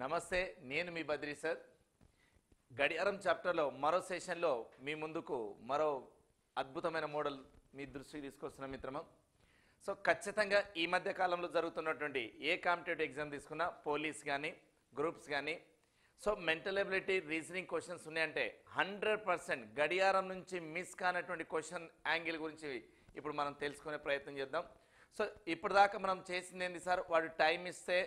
నమస్తే, నేను మీ బద్రి సార్. గడియారం చాప్టర్లో మరో సెషన్లో మీ ముందుకు మరో అద్భుతమైన మోడల్ మీ దృష్టికి తీసుకొస్తున్న మిత్రమా. సో ఖచ్చితంగా ఈ మధ్య కాలంలో జరుగుతున్నటువంటి ఏ కాంపిటేటివ్ ఎగ్జామ్ తీసుకున్నా, పోలీస్ కానీ గ్రూప్స్ కానీ, so mental ability reasoning questions ఉన్నాయంటే 100% గడియారం నుంచి మిస్ కానటువంటి క్వశ్చన్ యాంగిల్ గురించి ఇప్పుడు మనం తెలుసుకునే ప్రయత్నం చేద్దాం. సో ఇప్పటిదాకా మనం చేసింది ఏంటి సార్? వాడు టైం ఇస్తే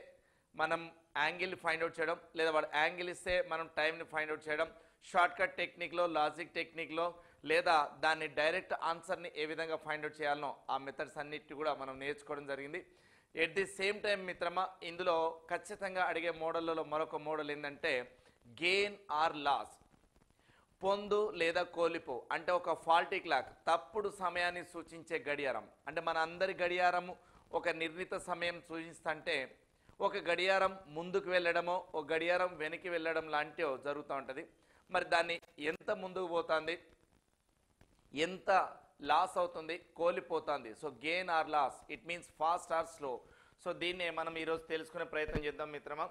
మనం యాంగిల్ని ఫైండ్ అవుట్ చేయడం, లేదా వాడు యాంగిల్ ఇస్తే మనం టైంని ఫైండ్ అవుట్ చేయడం, షార్ట్కట్ టెక్నిక్లో, లాజిక్ టెక్నిక్లో, లేదా దాన్ని డైరెక్ట్ ఆన్సర్ని ఏ విధంగా ఫైండ్ అవుట్ చేయాలనో ఆ మెథడ్స్ అన్నిటి కూడా మనం నేర్చుకోవడం జరిగింది. ఎట్ ది సేమ్ టైం మిత్రమా, ఇందులో ఖచ్చితంగా అడిగే మోడళ్లలో మరొక మోడల్ ఏంటంటే గెయిన్ ఆర్ లాస్, పొందు లేదా కోల్పో. అంటే ఒక ఫాల్టీ క్లాక్, తప్పుడు సమయాన్ని సూచించే గడియారం. అంటే మన అందరి గడియారము ఒక నిర్ణీత సమయం సూచిస్తుంటే ఒక గడియారం ముందుకు వెళ్ళడమో ఒక గడియారం వెనక్కి వెళ్ళడం లాంటివో జరుగుతూ ఉంటుంది. మరి దాన్ని ఎంత ముందుకు పోతుంది, ఎంత లాస్ అవుతుంది, కోల్పోతుంది. So gain or loss, it means fast or slow. So దీన్నే మనం ఈరోజు తెలుసుకునే ప్రయత్నం చేద్దాం మిత్రమా.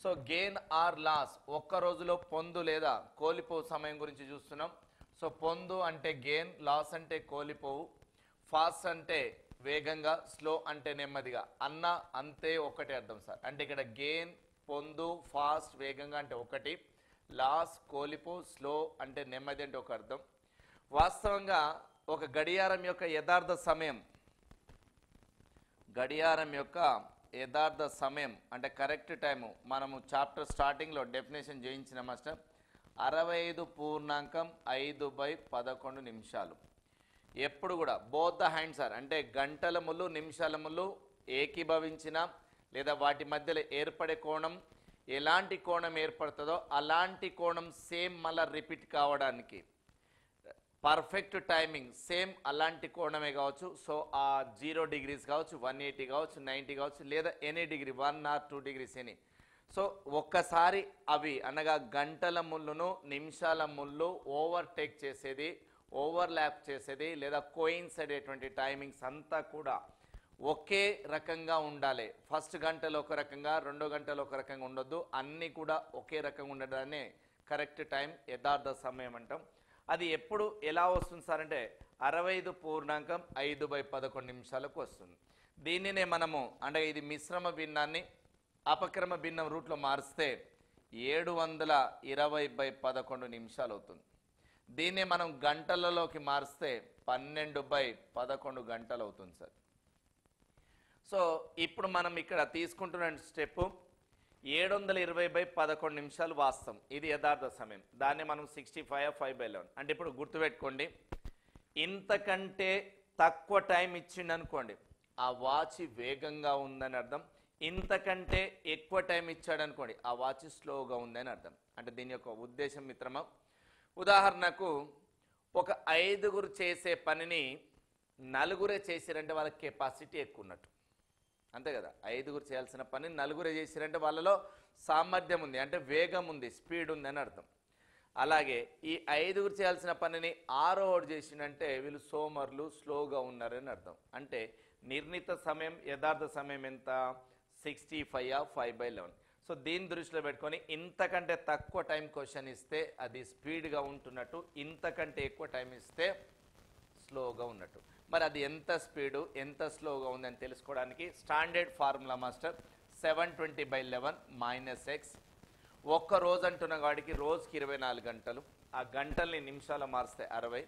సో గెయిన్ ఆర్ లాస్, ఒక్క రోజులో పొందు లేదా కోల్పో సమయం గురించి చూస్తున్నాం. సో పొందు అంటే గెయిన్, లాస్ అంటే కోల్పోవు, ఫాస్ట్ అంటే వేగంగా, స్లో అంటే నెమ్మదిగా. అన్న అంతే ఒకటే అర్థం సార్. అంటే ఇక్కడ గెయిన్, పొందు, ఫాస్ట్ వేగంగా అంటే ఒకటి, లాస్ కోల్పో స్లో అంటే నెమ్మది అంటే ఒక అర్థం. వాస్తవంగా ఒక గడియారం యొక్క యథార్థ సమయం, గడియారం యొక్క యథార్థ సమయం అంటే కరెక్ట్ టైము మనము చాప్టర్ స్టార్టింగ్లో డెఫినేషన్ చేయించిన మాస్టర్ 65.5/11 నిమిషాలు. ఎప్పుడు కూడా బోత్ ద హ్యాండ్స్ ఆర్, అంటే గంటల ముళ్ళు నిమిషాల ముళ్ళు ఏకీభవించిన లేదా వాటి మధ్యలో ఏర్పడే కోణం, ఎలాంటి కోణం ఏర్పడుతుందో అలాంటి కోణం సేమ్ మళ్ళీ రిపీట్ కావడానికి పర్ఫెక్ట్ టైమింగ్ సేమ్ అలాంటి కోణమే కావచ్చు. సో ఆ 0 degrees కావచ్చు, 180 కావచ్చు, 90 కావచ్చు, లేదా any degree 1 or 2 degrees any. So ఒక్కసారి అవి అనగా గంటల ముళ్ళును నిమిషాల ముళ్ళు ఓవర్టేక్ చేసేది, ఓవర్లాప్ చేసేది, లేదా కోయిన్సైడ్ అయ్యేటువంటి టైమింగ్స్ అంతా కూడా ఒకే రకంగా ఉండాలి. ఫస్ట్ గంటలో ఒక రకంగా, రెండో గంటలో ఒక రకంగా ఉండొద్దు, అన్నీ కూడా ఒకే రకంగా ఉండడాన్ని కరెక్ట్ టైం, యథార్థ సమయం అంటాం. అది ఎప్పుడు ఎలా వస్తుంది సార్ అంటే 65.5/11 నిమిషాలకు వస్తుంది. దీనినే మనము అంటే ఇది మిశ్రమ భిన్నాన్ని అపక్రమ భిన్నం రూట్లో మారిస్తే 720/11 నిమిషాలు అవుతుంది. దీన్ని మనం గంటలలోకి మారిస్తే 12/11 గంటలు అవుతుంది సార్. సో ఇప్పుడు మనం ఇక్కడ తీసుకుంటున్న స్టెప్ 720/11 నిమిషాలు వాస్తవం, ఇది యథార్థ సమయం. దాన్ని మనం 65/5/11 అంటే ఇప్పుడు గుర్తుపెట్టుకోండి, ఇంతకంటే తక్కువ టైం ఇచ్చిండు అనుకోండి ఆ వాచ్ వేగంగా ఉందని అర్థం, ఇంతకంటే ఎక్కువ టైం ఇచ్చాడు అనుకోండి ఆ వాచ్ స్లోగా ఉందని అర్థం. అంటే దీని యొక్క ఉద్దేశం మిత్రమా, ఉదాహరణకు ఒక 5గురు చేసే పనిని 4గురే చేసిరంటే వాళ్ళ కెపాసిటీ ఎక్కువ ఉన్నట్టు, అంతే కదా. 5గురు చేయాల్సిన పని 4గురే చేసిరంటే వాళ్ళలో సామర్థ్యం ఉంది, అంటే వేగం ఉంది, స్పీడ్ ఉంది అని అర్థం. అలాగే ఈ 5గురు చేయాల్సిన పనిని 6వాడు చేసిండంటే వీళ్ళు సోమరులు, స్లోగా ఉన్నారని అర్థం. అంటే నిర్ణీత సమయం, యథార్థ సమయం ఎంత? 65/5/11. సో దీన్ని దృష్టిలో పెట్టుకొని ఇంతకంటే తక్కువ టైం క్వశ్చన్ ఇస్తే అది స్పీడ్గా ఉంటున్నట్టు, ఇంతకంటే ఎక్కువ టైం ఇస్తే స్లోగా ఉన్నట్టు. మరి అది ఎంత స్పీడు ఎంత స్లోగా ఉందని తెలుసుకోవడానికి స్టాండర్డ్ ఫార్ములా మాస్టర్ 720/11 - x. ఒక్క రోజు అంటున్న వాడికి రోజుకి 24 గంటలు, ఆ గంటల్ని నిమిషాలు మారిస్తే 60.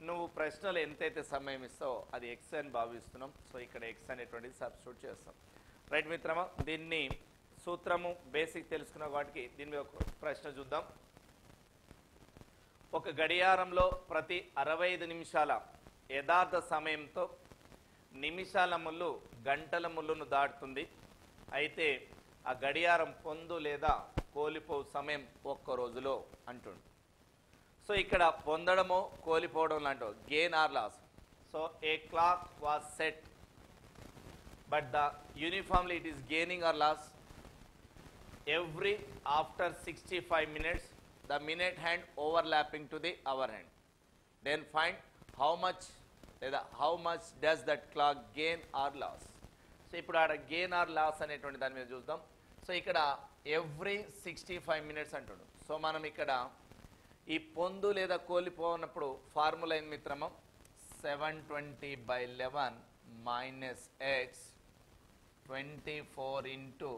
నువ్వు ప్రశ్నలు ఎంతైతే సమయం ఇస్తావో అది x అని భావిస్తున్నాం. సో ఇక్కడ x అనేటువంటిది సబ్స్టిట్యూట్ చేస్తాం. రైట్ మిత్రమా, దీన్ని సూత్రము బేసిక్ తెలుసుకున్న వాటికి దీని మీద ఒక ప్రశ్న చూద్దాం. ఒక గడియారంలో ప్రతి 65 నిమిషాల యథార్థ సమయంతో నిమిషాల ముళ్ళు గంటల ముళ్ళును దాటుతుంది. అయితే ఆ గడియారం పొందు లేదా కోల్పో సమయం ఒక్క రోజులో అంటుంది. సో ఇక్కడ పొందడమో కోల్పోవడం లాంటి gain or loss. So a clock was set but the uniformly it is gaining or loss every after 65 minutes the minute hand overlapping to the hour hand. Then find how much does that clock gain or loss. So ఇప్పుడు ఆడ gain or loss అనేటువంటి దాని మీద చూద్దాం. So ఇక్కడ every 65 minutes అంటాడు. So మనం ఇక్కడ ఈ పొందు లేదా కోల్పోనప్పుడు ఫార్ములా ఏంది మిత్రమా, 720/11 మైనస్ ఎక్స్ 24 ఇంటూ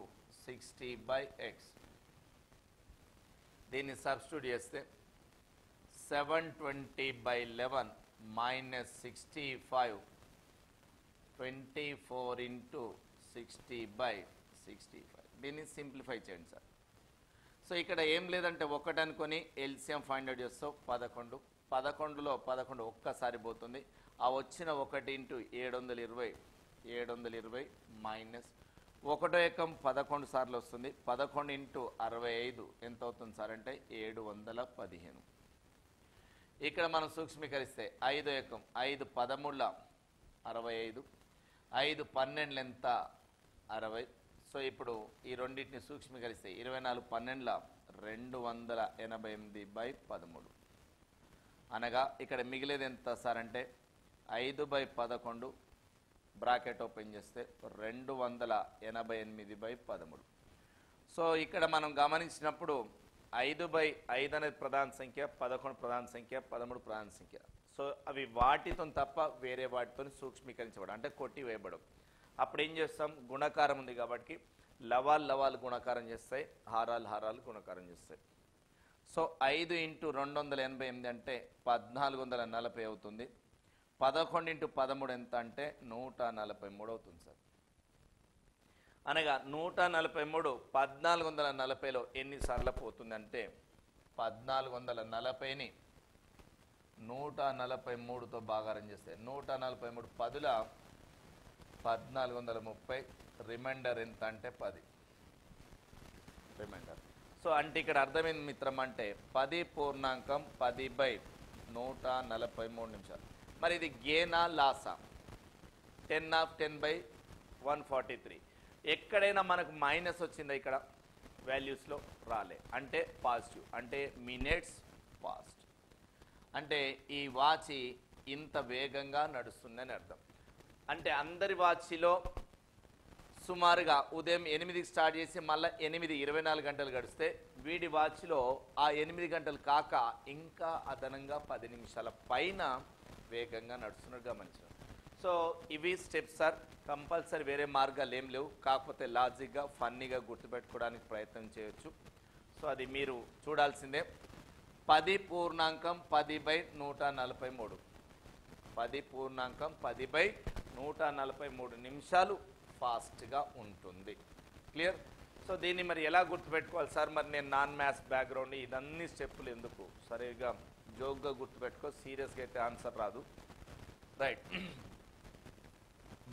60/x. దీన్ని సబ్స్టిట్యూట్ చేస్తే 720/11 మైనస్ 65 24 ఇంటూ 60/65. దీన్ని సింప్లిఫై చేయండి సార్. సో ఇక్కడ ఏం లేదంటే ఒకటి అనుకొని ఎల్సిఎం ఫైండ్ అవుట్ చేస్తాం 11. 11లో 11 ఒక్కసారి పోతుంది. ఆ వచ్చిన 1 ఇంటూ 720 మైనస్ 1 ఏకం 11 సార్లు వస్తుంది. 11 ఇంటూ 65 ఎంత అవుతుంది సార్ అంటే 715. ఇక్కడ మనం సూక్ష్మీకరిస్తే 5 ఏకం 5 13ల 65, 5 12 ఎంత 60. సో ఇప్పుడు ఈ రెండింటిని సూక్ష్మీకరిస్తే 24 12ల 288/13. అనగా ఇక్కడ మిగిలేది ఎంత సార్ అంటే 5/11 బ్రాకెట్ ఓపెన్ చేస్తే 288/13. సో ఇక్కడ మనం గమనించినప్పుడు 5/5 అనేది ప్రధాన సంఖ్య, 11 ప్రధాన సంఖ్య, 13 ప్రధాన సంఖ్య. సో అవి వాటితో తప్ప వేరే వాటితో సూక్ష్మీకరించబడం అంటే కొట్టి వేయబడం. అప్పుడు ఏం చేస్తాం, గుణకారం ఉంది కాబట్టి లవాలు గుణకారం చేస్తాయి, హారాలు గుణకారం చేస్తాయి. సో 5 ఇంటూ 288 అంటే 1440 అవుతుంది. 11 ఇంటూ 13 ఎంత అంటే 143 అవుతుంది సార్. అనగా 143 1440లో ఎన్నిసార్లు పోతుందంటే 1440ని 143తో భాగారం చేస్తే 143 10ల 1430, రిమైండర్ ఎంత అంటే 10 రిమైండర్. సో అంటే ఇక్కడ అర్థమైంది మిత్రం అంటే 10.10/143 నిమిషాలు. మరి ఇది గేనా లాసా? 10/10/143. ఎక్కడైనా మనకు మైనస్ వచ్చిందా? ఇక్కడ వాల్యూస్లో రాలే, అంటే పాజిటివ్, అంటే మినిట్స్ పాస్ట్. అంటే ఈ వాచి ఇంత వేగంగా నడుస్తుందని అర్థం. అంటే అందరి వాచిలో సుమారుగా ఉదయం 8కి స్టార్ట్ చేసి మళ్ళీ 8:24 గంటలు గడిస్తే వీడి వాచ్లో ఆ 8 గంటలు కాక ఇంకా అదనంగా 10 నిమిషాల పైన వేగంగా నడుస్తున్నట్టు గమనించారు. సో ఇవి స్టెప్స్ సార్, కంపల్సరీ వేరే మార్గాలు ఏం లేవు. కాకపోతే లాజిక్గా ఫన్నీగా గుర్తుపెట్టుకోవడానికి ప్రయత్నం చేయొచ్చు. సో అది మీరు చూడాల్సిందే. 10.10/143 10.10/143 నిమిషాలు ఫాస్ట్గా ఉంటుంది. క్లియర్? సో దీన్ని మరి ఎలా గుర్తుపెట్టుకోవాలి సార్? మరి నేను నాన్ మ్యాథ్స్ బ్యాక్గ్రౌండ్, ఇదన్నీ స్టెప్పులు ఎందుకు, సరిగ్గా జోక్గా గుర్తుపెట్టుకో, సీరియస్గా అయితే ఆన్సర్ రాదు. రైట్,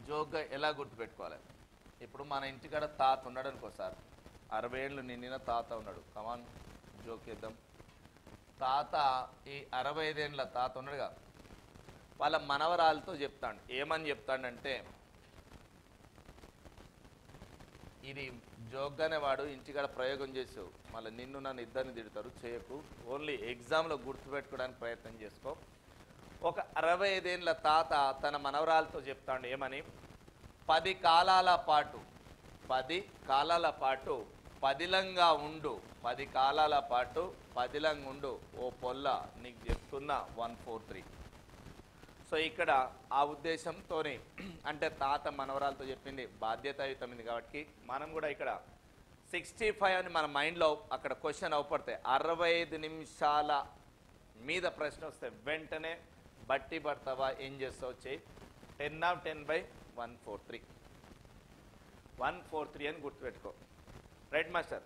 జోక్గా ఎలా గుర్తుపెట్టుకోవాలి? ఇప్పుడు మన ఇంటికాడ తాత ఉన్నాడు అనుకో సార్, 60 ఏళ్ళు నిండిన తాత ఉన్నాడు. కమాన్ జోక్ చేద్దాం. తాత ఈ 65 ఏళ్ళ తాత ఉన్నాడుగా, వాళ్ళ మనవరాలతో చెప్తాడు. ఏమని చెప్తాడంటే, ఇది జోక్గానే వాడు ఇంటికాడ ప్రయోగం చేసావు, మళ్ళీ నిన్ను నన్ను ఇద్దరిని తిడతారు, చేయకు, ఓన్లీ ఎగ్జామ్లో గుర్తుపెట్టుకోవడానికి ప్రయత్నం చేసుకో. ఒక 65 ఏళ్ళ తాత తన మనవరాలతో చెప్తాడు ఏమని, 10 కాలాల పాటు పదిలంగా ఉండు, 10 కాలాల పాటు పదిలంగా ఉండు ఓ పొల్ల, నీకు చెప్తున్నా 143. సో ఇక్కడ ఆ ఉద్దేశంతోనే, అంటే తాత మనవరాలతో చెప్పింది బాధ్యతాయుతమైంది కాబట్టి మనం కూడా ఇక్కడ 65 అని మన మైండ్లో అక్కడ క్వశ్చన్ అవపడితే 65 నిమిషాల మీద ప్రశ్న వస్తే వెంటనే బట్టి పడతావా, ఏం చేస్తావు చేయి. 10/10/143 అని గుర్తుపెట్టుకో. Right master?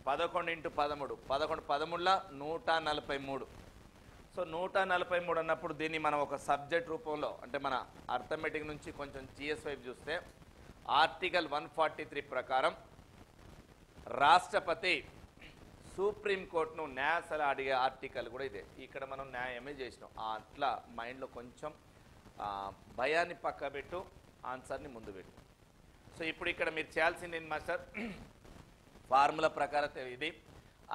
11 ఇంటూ 13 11 143. సో 143 అన్నప్పుడు దీన్ని మనం ఒక సబ్జెక్ట్ రూపంలో, అంటే మన అర్థమెటిక్ నుంచి కొంచెం జిఎస్ వైపు చూస్తే ఆర్టికల్ 143 ప్రకారం రాష్ట్రపతి సుప్రీంకోర్టును న్యాయసలహా అడిగే ఆర్టికల్ కూడా ఇదే. ఇక్కడ మనం న్యాయమే చేసినాం. అట్లా మైండ్లో కొంచెం భయాన్ని పక్క పెట్టు, ఆన్సర్ని ముందు పెట్టు. సో ఇప్పుడు ఇక్కడ మీరు చేయాల్సింది ఏంటి మాస్టర్? ఫార్ములా ప్రకారం ఇది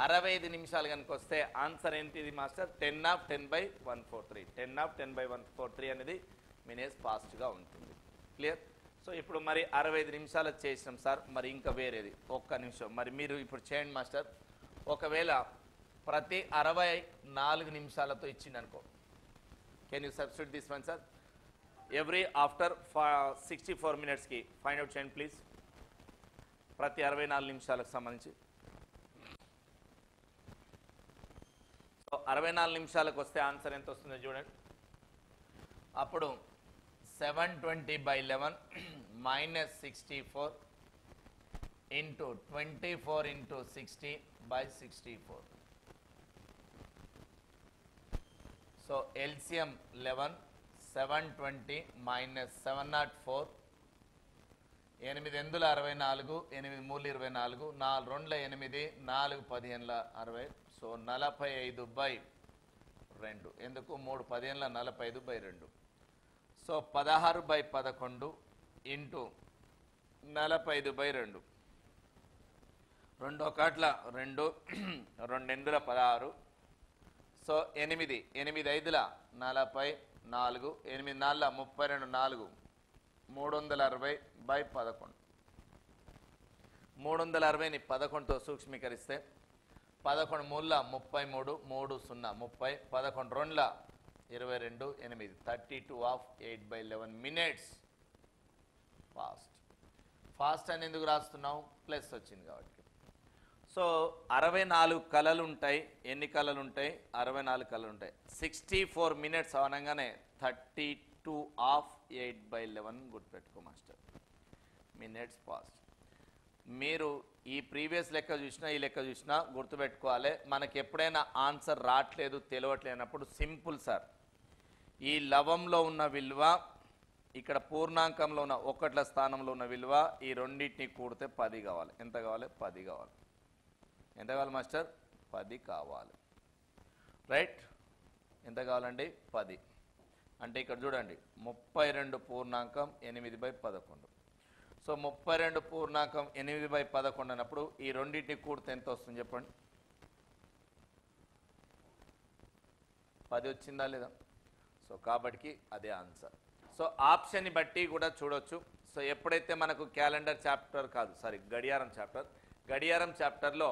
65 నిమిషాలు కనుక వస్తే ఆన్సర్ ఏంటిది మాస్టర్? 10/10/143. 10/10/143 అనేది మినిట్స్ ఫాస్ట్గా ఉంటుంది. క్లియర్? సో ఇప్పుడు మరి 65 నిమిషాలు చేసినాం సార్, మరి ఇంకా వేరేది ఒక్క నిమిషం మరి మీరు ఇప్పుడు చేయండి మాస్టర్. ఒకవేళ ప్రతి 64 నిమిషాలతో ఇచ్చింది అనుకో, can you substitute this one sir? Every after 64 మినిట్స్కి ఫైండ్ అవుట్ చేయండి ప్లీజ్, ప్రతి 64 నిమిషాలకు సంబంధించి. సో 64 నిమిషాలకు వస్తే ఆన్సర్ ఎంత వస్తుందో చూడండి. అప్పుడు 720/11 minus 64 into 24 into 60/64. So LCM 11, 720 minus 704, 8 ఎందుల 64, 8 మూడు 24, 4 రెండ్ల 8, 4 15ల 60. సో 45/2. ఎందుకు 3 15ల 45/2. So 16/11 into 45/2. 2 ఒకట్ల 2, 2 ఎందుల 16. సో 8, 8 5ల 40, 4, 8 4ల 32, 4, 360/11. 360ని 11తో సూక్ష్మీకరిస్తే 11 మూల 33, 3 0 30, 11 రెండ్ల 22, 8, 32 of 8/11 minutes. ఫాస్ట్ అని ఎందుకు రాస్తున్నాం? ప్లస్ వచ్చింది కాబట్టి. సో 64 కళలు ఉంటాయి. ఎన్ని కళలు ఉంటాయి? 64 కళలు ఉంటాయి. 64 మినిట్స్ అవనగానే 32 of 8/11 గుర్తుపెట్టుకో మాస్టర్, మినిట్స్ ఫాస్ట్. మీరు ఈ ప్రీవియస్ లెక్క చూసినా ఈ లెక్క చూసినా గుర్తుపెట్టుకోవాలి. మనకి ఎప్పుడైనా ఆన్సర్ రావట్లేదు తెలియట్లేనప్పుడు సింపుల్ సార్, ఈ లవంలో ఉన్న విలువ ఇక్కడ పూర్ణాంకంలో ఉన్న ఒకట్ల స్థానంలో ఉన్న విలువ ఈ రెండింటిని కూడితే 10 కావాలి. ఎంత కావాలి? 10 కావాలి. ఎంత కావాలి మాస్టర్? 10 కావాలి. రైట్? ఎంత కావాలండి? 10. అంటే ఇక్కడ చూడండి 32 పూర్ణాంకం 8/11. సో 32 పూర్ణాంకం 8/11 అన్నప్పుడు ఈ రెండింటిని కూడితే ఎంత వస్తుంది చెప్పండి? 10 వచ్చిందా లేదా? సో కాబట్టి అదే ఆన్సర్. సో ఆప్షన్ని బట్టి కూడా చూడొచ్చు. సో ఎప్పుడైతే మనకు క్యాలెండర్ చాప్టర్ కాదు, సారీ గడియారం చాప్టర్లో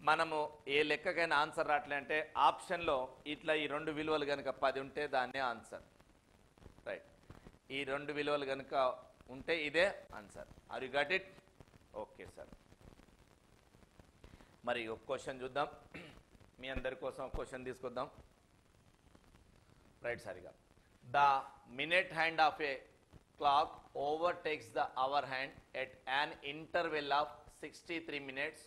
మనము ఏ లెక్కకైనా ఆన్సర్ రావట్లే అంటే ఆప్షన్లో ఇట్లా ఈ 2 విలువలు కనుక 10 ఉంటే దాన్నే ఆన్సర్. రైట్? ఈ 2 విలువలు కనుక ఉంటే ఇదే answer. Are you got it? Okay sir. మరి ఒక క్వశ్చన్ చూద్దాం. మీ అందరి కోసం ఒక క్వశ్చన్ తీసుకొద్దాం. రైట్ సరిగా. The minute hand of a clock overtakes the hour hand at an interval of 63 minutes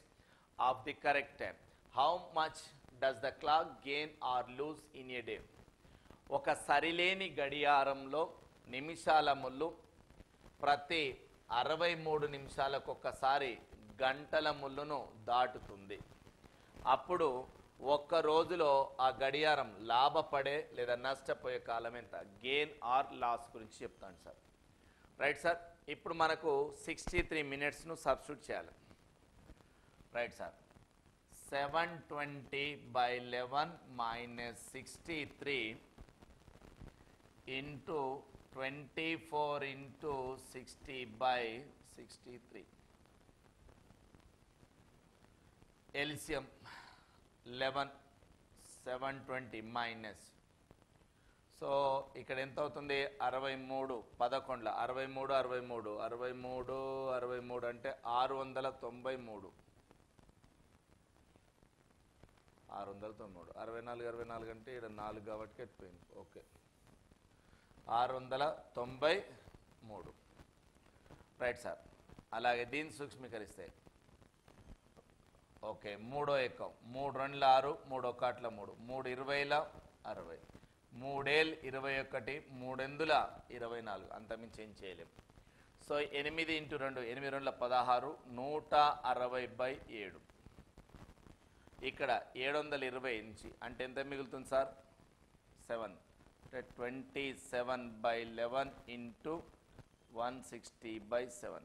of the correct time. How much does the clock gain or lose in a day? ఒక సరిలేని గడియారంలో నిమిషాల ముళ్ళు ప్రతి 63 నిమిషాలకు ఒక్కసారి గంటల ముళ్ళును దాటుతుంది. అప్పుడు ఒక్క రోజులో ఆ గడియారం లాభపడే లేదా నష్టపోయే కాలం ఎంత? గెయిన్ ఆర్ లాస్ గురించి చెప్తాను సార్. Right sir? ఇప్పుడు మనకు 63 మినిట్స్ను సబ్స్టిట్యూట్ చేయాలి. Right sir? 720/11 minus 63 into 24 into 60/63. LCM 11, 720 minus. So ఇక్కడ ఎంత అవుతుంది? 63 11 63 63 63 63 అంటే 693. 693 64 64 అంటే ఇక్కడ 4 కాబట్టి ఎత్తిపోయింది. ఓకే, 693. Right sir? అలాగే దీన్ని సూక్ష్మీకరిస్తే ఓకే, 3వ ఎక్కం 3 2 6 3 1 3 3 20 60 3 ఏళ్ళు 21 3 ఎందుల 24. అంతమించి ఏం చేయలేం. సో 8 × 2 8 2 16 160/7. ఇక్కడ 720 నుంచి అంటే ఎంత మిగులుతుంది సార్? 7 అంటే 27/11 into 160/7.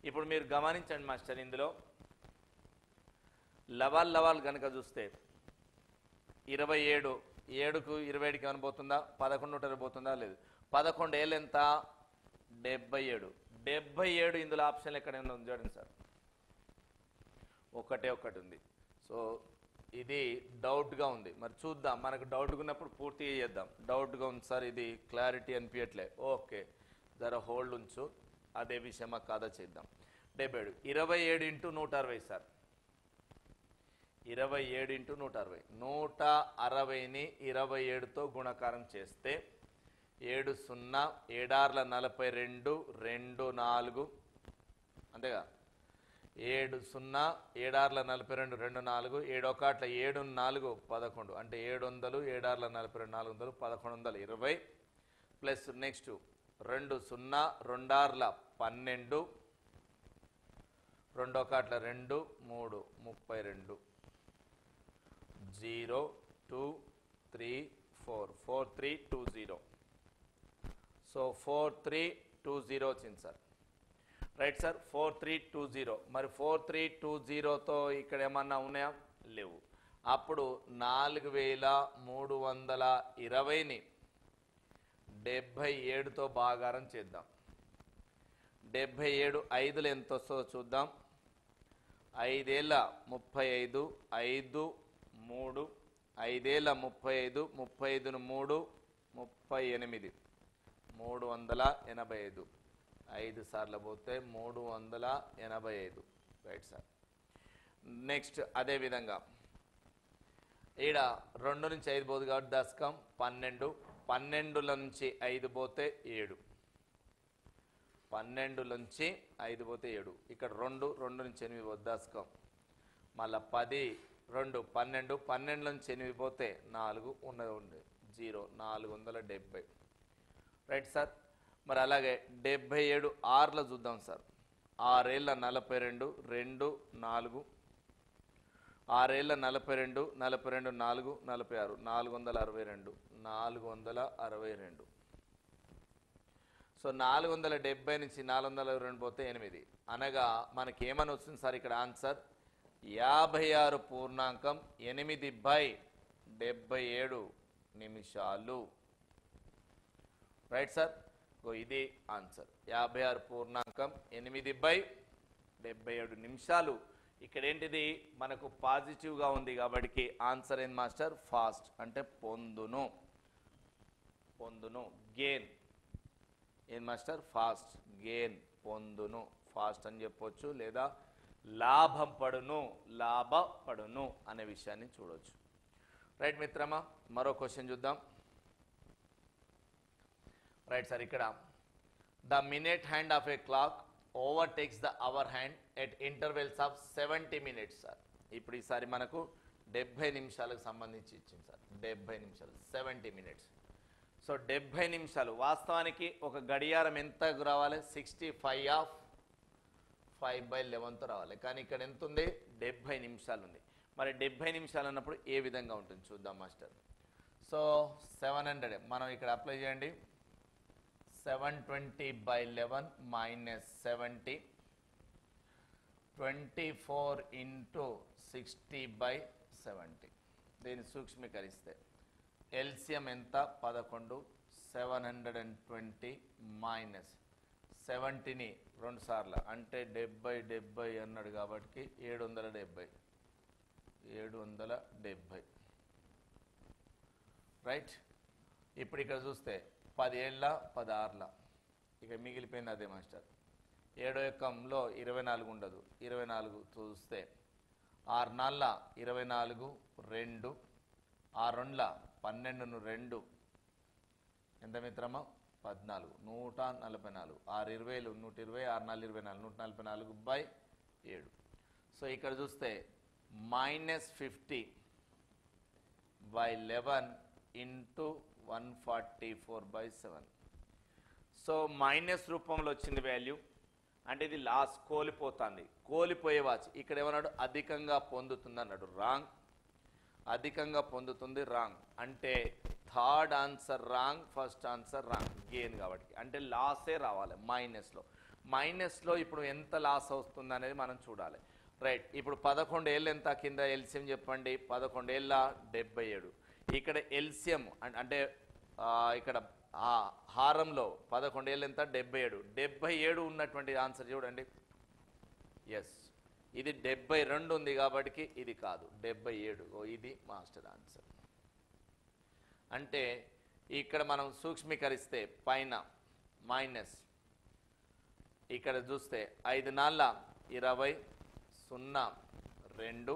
ఇప్పుడు మీరు గమనించండి మాస్టర్, ఇందులో లవాలు కనుక చూస్తే 27 7కు 27కి ఏమైనా పోతుందా? 11 పోతుందా? లేదు. 11 ఏళ్ళు ఎంత? 77. 77 ఇందులో ఆప్షన్ ఎక్కడైనా ఉంది చూడండి సార్, ఒకటే ఒకటి ఉంది. సో ఇది డౌట్గా ఉంది, మరి చూద్దాం. మనకు డౌట్గా ఉన్నప్పుడు పూర్తిగా చేద్దాం. డౌట్గా ఉంది సార్, ఇది క్లారిటీ అనిపించట్లే, ఓకే జర హోల్డ్ ఉంచు, అదే విషయమా కాదా చేద్దాం. 77 27 ఇంటూ 160 సార్, 27 ఇంటూ 160, 160ని 27తో గుణకారం చేస్తే 7 0 7 42 2 4 అంతేగా, 7 0 7 42 2 4 7 1 7 4 11 అంటే 700 7 42 400 1120 ప్లస్ నెక్స్ట్ 2 0 2 12 2 1 2 3 32 0 2 3 4 4320. సో 4320 వచ్చింది సార్, రైట్ సార్ 4320. మరి 4320తో ఇక్కడ ఏమన్నా ఉన్నాయా, లేవు. అప్పుడు 4320ని 77తో భాగారం చేద్దాం. 77 5లు ఎంత వస్తుందో చూద్దాం. 5 ఏళ్ళ 35 5 3 5 ఏళ్ళ 35 35ను 3 38 385. 5 సార్లు పోతే 385, రైట్ సార్. నెక్స్ట్ అదేవిధంగా ఈడ 2 నుంచి 5 పోదు కాబట్టి దశకం 12, 12ల నుంచి 5 పోతే 7, 12 నుంచి 5 పోతే 7. ఇక్కడ 2 నుంచి 8 పోతే దశకం, మళ్ళీ 10 2 12, 12 నుంచి 8 పోతే 4 ఉన్నది 0 470, రైట్ సార్. మరి అలాగే 77 6లో చూద్దాం సార్. 6 ఏళ్ళ 42 2 4 6 ఏళ్ళ 42 42 4 46 462 462. సో 470 నుంచి 422 పోతే 8, అనగా మనకి ఏమని వస్తుంది సార్ ఇక్కడ ఆన్సర్ 56.8/77 నిమిషాలు, రైట్ సార్. ఇది ఆన్సర్ 56.8/77 నిమిషాలు. ఇక్కడ ఏంటిది మనకు పాజిటివ్గా ఉంది కాబట్టి ఆన్సర్ ఏంది మాస్టర్, ఫాస్ట్ అంటే పొందును, గెయిన్. ఏం మాస్టర్, ఫాస్ట్ గెయిన్, పొందును, ఫాస్ట్ అని చెప్పొచ్చు, లేదా లాభపడును అనే విషయాన్ని చూడవచ్చు. రైట్ మిత్రమా, మరో క్వశ్చన్ చూద్దాం. రైట్ సార్, ఇక్కడ the minute hand of a clock overtakes the hour hand at intervals of 70 minutes sir. ఇప్పుడు ఈసారి మనకు 70 నిమిషాలకు సంబంధించి ఇచ్చింది సార్. 70 నిమిషాలు 70 minutes. సో 70 నిమిషాలు వాస్తవానికి ఒక గడియారం ఎంత రావాలి, 65/5/11తో రావాలి. కానీ ఇక్కడ ఎంత ఉంది, 70 నిమిషాలు ఉంది. మరి 70 నిమిషాలు అన్నప్పుడు ఏ విధంగా ఉంటుంది చూద్దాం మాస్టర్. సో 700 మనం ఇక్కడ అప్లై చేయండి. 720/11 minus 70, 24 into 60/70. దీన్ని సూక్ష్మీకరిస్తే ఎల్సిఎం ఎంత, 11. 720 మైనస్ 70ని 2 సార్లు అంటే 70 అన్నాడు కాబట్టి 770, రైట్. ఇప్పుడు ఇక్కడ చూస్తే 10 ఏళ్ళ 16ల ఇక మిగిలిపోయింది అదే మాస్టర్. 7 ఎక్కంలో 24 ఉండదు, 24 చూస్తే 6 4 24 2 6 2 12 2 ఎంత మిత్రమా, 14 144. 6 20 120, 6 4 24 144/7. సో ఇక్కడ చూస్తే -50/11 into 144/7. సో మైనస్ రూపంలో వచ్చింది వాల్యూ, అంటే ఇది లాస్, కోల్పోతుంది, కోల్పోయే వాచ్. ఇక్కడ ఏమన్నాడు, అధికంగా పొందుతుంది అన్నాడు, రాంగ్. అధికంగా పొందుతుంది రాంగ్ అంటే third answer wrong, first answer wrong, gain కాబట్టి. అంటే లాసే రావాలి మైనస్లో ఇప్పుడు ఎంత లాస్ వస్తుంది అనేది మనం చూడాలి, రైట్. ఇప్పుడు 11 ఏళ్ళు ఎంత కింద ఎల్సిఎం చెప్పండి, 11 ఏళ్ళ 77. ఇక్కడ ఎల్సిఎం అంటే ఇక్కడ ఆ హారంలో 11 ఏళ్ళు ఎంత 77 77 ఉన్నటువంటి ఆన్సర్ చూడండి. ఎస్, ఇది 72 ఉంది కాబట్టి ఇది కాదు 77. ఇది మాస్టర్ ఆన్సర్. అంటే ఇక్కడ మనం సూక్ష్మీకరిస్తే పైన మైనస్, ఇక్కడ చూస్తే 5 నాళ్ళ 20 0 2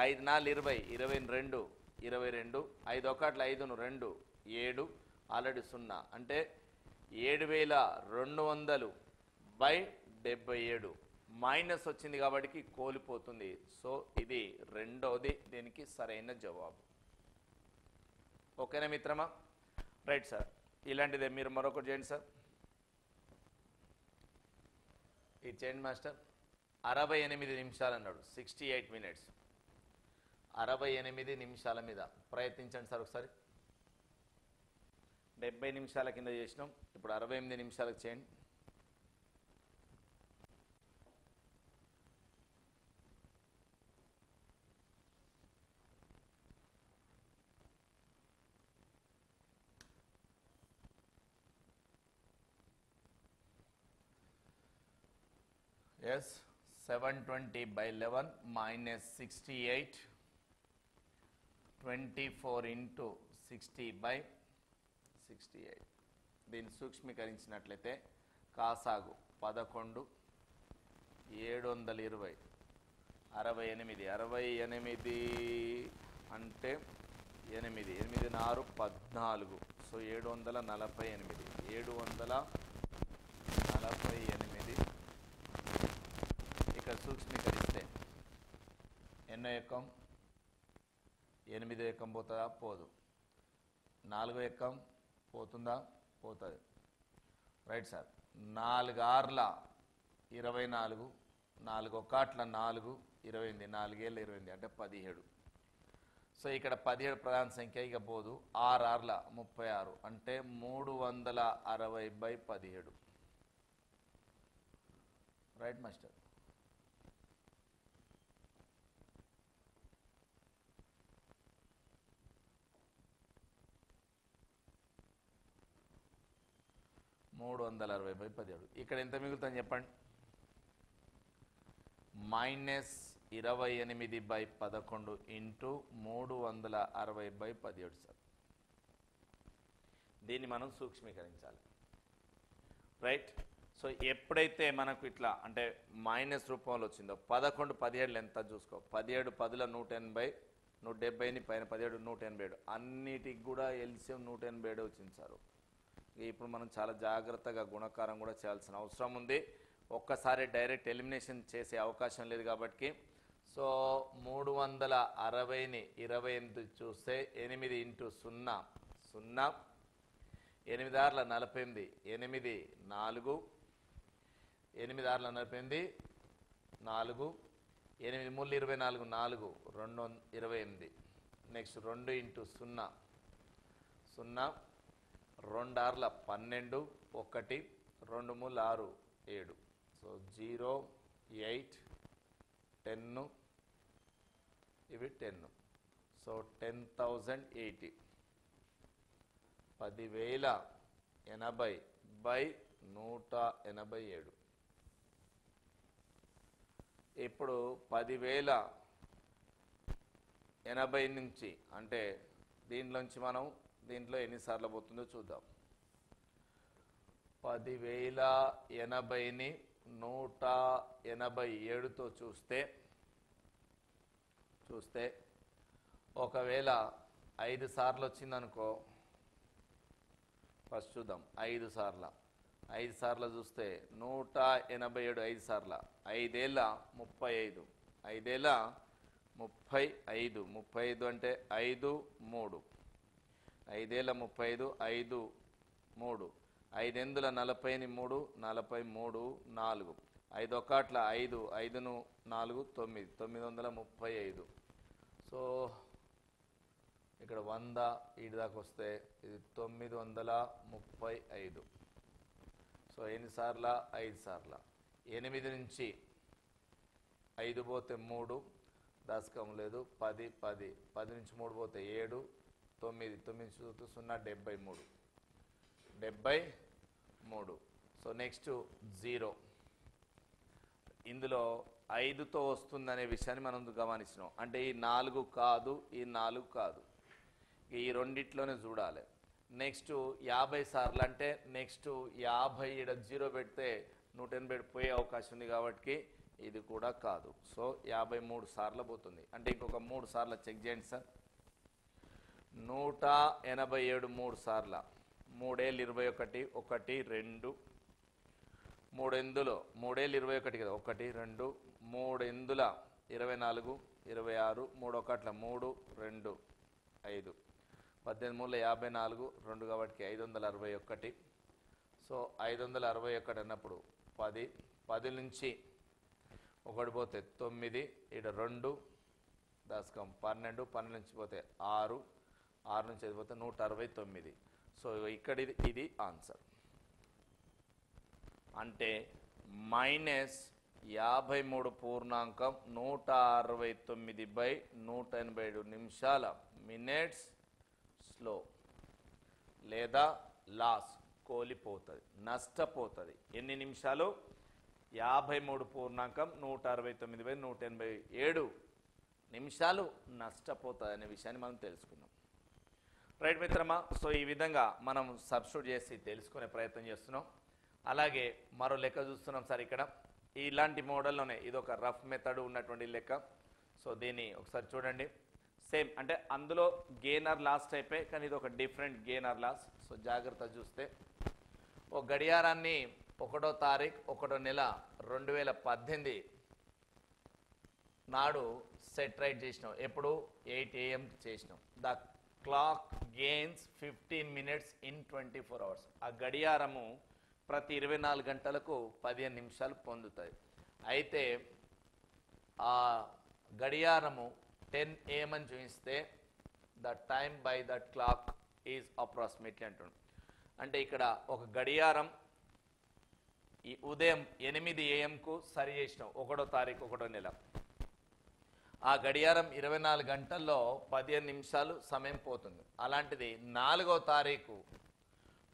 5 నాళ్ళు 20 22 22 5 ఒకట్ల 5 2 7 ఆల్రెడీ 0 అంటే 7200 బై 77 మైనస్ వచ్చింది కాబట్టి కోల్పోతుంది. సో ఇది రెండవది దీనికి సరైన జవాబు. ఓకేనా మిత్రమా? రైట్ సార్, ఇలాంటిదే మీరు మరొకటి చేయండి సార్. ఇది చేయండి మాస్టర్. 68 నిమిషాలు అన్నాడు, 68 మినిట్స్. 68 నిమిషాల మీద ప్రయత్నించండి సార్ ఒకసారి. 70 నిమిషాల కింద చేసినాం, ఇప్పుడు 68 నిమిషాలకు చేయండి. Yes, 720 by 11 minus 68, 24 into 60 by 68. దీన్ని సూక్ష్మీకరించినట్లయితే కాసాగు 11 720 68 68 అంటే 8 8 6 14. సో 748 748. ఇక్కడ సూక్ష్మీకరిస్తే ఎన్నో ఎక్కం 8 ఎక్కం పోతుందా? పోదు. 4 ఎక్కం పోతుందా? పోతుంది. Right sir. 4 ఆర్ల 24, 4 ఒకట్ల 4 28, 4 ఏళ్ళ 28 అంటే 17. సో ఇక్కడ 17 ప్రధాన సంఖ్య, ఇక పోదు. 6 ఆర్ల 36 అంటే 360/17. Right master. -360/17. ఇక్కడ ఎంత మిగులుతుందని చెప్పండి. -28/11 ఇంటూ 360/17 సార్. దీన్ని మనం సూక్ష్మీకరించాలి. రైట్. సో ఎప్పుడైతే మనకు ఇట్లా అంటే మైనస్ రూపంలో వచ్చిందో 11 17 ఎంత చూసుకో. 17 10ల 180, 170ని పైన 17 187. అన్నిటికి కూడా ఎల్సిఎం 187 వచ్చింది సార్. ఇప్పుడు మనం చాలా జాగ్రత్తగా గుణకారం కూడా చేయాల్సిన అవసరం ఉంది. ఒక్కసారి డైరెక్ట్ ఎలిమినేషన్ చేసే అవకాశం లేదు కాబట్టి. సో 360ని 28 చూస్తే 8 ఇంటూ 0 0, 8 ఆర్ల 48, 8 4, 8 ఆర్ల 48 4, 8 3 24 4 2 28. నెక్స్ట్ 2 ఇంటూ 0 0, 2 ఆర్ల 12 1, 2 3 6 7. సో 0 8 10, ఇవి 10. సో 10,080 10,080/187. ఇప్పుడు 10,080 నుంచి అంటే దీంట్లోంచి మనం దీంట్లో ఎన్నిసార్లు పోతుందో చూద్దాం. 10,080ని 187తో చూస్తే ఒకవేళ 5 సార్లు వచ్చిందనుకో. ఫస్ట్ చూద్దాం. 5 సార్లు చూస్తే 187 5 సార్ల 5 ఏళ్ళ 35, 5 ఏళ్ళ 35, 35 అంటే 5 3, 5 ఏళ్ళ 35 5 3, 5 ఎందుల 40ని 3 43 4, 5 ఒకట్ల 5 5ను 4 9 935. సో ఇక్కడ 100 ఇటు దాకా వస్తే ఇది 935. సో ఎన్నిసార్ల 5 సార్ల. 8 నుంచి 5 పోతే 3 దశకం లేదు. 10 10 10 నుంచి 3 పోతే 7 9 9 0 73. 73. So next 0. ఇందులో 5తో వస్తుందనే విషయాన్ని మనం గమనిస్తున్నాం. అంటే ఈ 4 కాదు, ఈ 4 కాదు, ఈ రెండిట్లోనే చూడాలి. నెక్స్ట్ 50 సార్లు అంటే నెక్స్ట్ 50 ఈడ 0 పెడితే 180 పోయే అవకాశం ఉంది కాబట్టి ఇది కూడా కాదు. సో 53 సార్లు పోతుంది. అంటే ఇంకొక 3 సార్లు చెక్ చేయండి సార్. 187 3 సార్ల 3 ఏళ్ళు 21, 1 2 3 ఎందులో 3 ఏళ్ళు 21 కదా, 1 2 3 ఎందుల 24 26 3 1 3 2 5 18 3 54 2 కాబట్టి 561. సో 561 అన్నప్పుడు 10 నుంచి 1 పోతే 9, ఇక్కడ 2 దశకం 12 నుంచి పోతే 6 నుంచి పోతే 169. సో ఇక్కడ ఇది ఆన్సర్. అంటే -53 పూర్ణాంకం 169/187 నిమిషాల మినిట్స్ స్లో లేదా లాస్ కోల్పోతుంది, నష్టపోతుంది. ఎన్ని నిమిషాలు? 53 పూర్ణాంకం 169/187 నిమిషాలు నష్టపోతుంది అనే విషయాన్ని మనం తెలుసుకున్నాం. రైట్ మిత్రమా. సో ఈ విధంగా మనం సబ్స్టిట్యూట్ చేసి తెలుసుకునే ప్రయత్నం చేస్తున్నాం. అలాగే మరో లెక్క చూస్తున్నాం సార్. ఇక్కడ ఇలాంటి మోడల్లోనే ఇది ఒక రఫ్ మెథడ్ ఉన్నటువంటి లెక్క. సో దీన్ని ఒకసారి చూడండి. సేమ్ అంటే అందులో గెయినర్ లాస్ టైపే, కానీ ఇది ఒక డిఫరెంట్ గెయినర్ లాస్. సో జాగ్రత్త చూస్తే ఒక గడియారాన్ని 1వ తారీఖు 1వ నెల 2018 నాడు సెట్ రైట్ చేసినాం. ఎప్పుడు? 8 AM చేసినాం. The clock gains 15 minutes in 24 hours. ఆ గడియారము ప్రతి 24 గంటలకు 15 నిమిషాలు పొందుతుంది. అయితే ఆ గడియారము 10 AM అని చూపిస్తే the time by that clock is approximately అంటుంది. అంటే ఇక్కడ ఒక గడియారం ఈ ఉదయం 8 AM సరి చేసినాం 1వ తారీఖు 1వ నెల. ఆ గడియారం 24 గంటల్లో 15 నిమిషాలు సమయం పోతుంది. అలాంటిది 4వ తారీఖు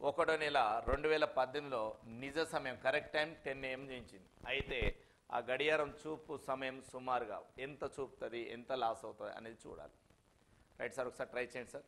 1వ నెల 2018లో నిజ సమయం కరెక్ట్ టైం 10 AM చేయించింది. అయితే ఆ గడియారం చూపు సమయం సుమారుగా ఎంత చూపుతుంది, ఎంత లాస్ అవుతుంది అనేది చూడాలి. రైట్ సార్, ఒకసారి ట్రై చేయండి సార్.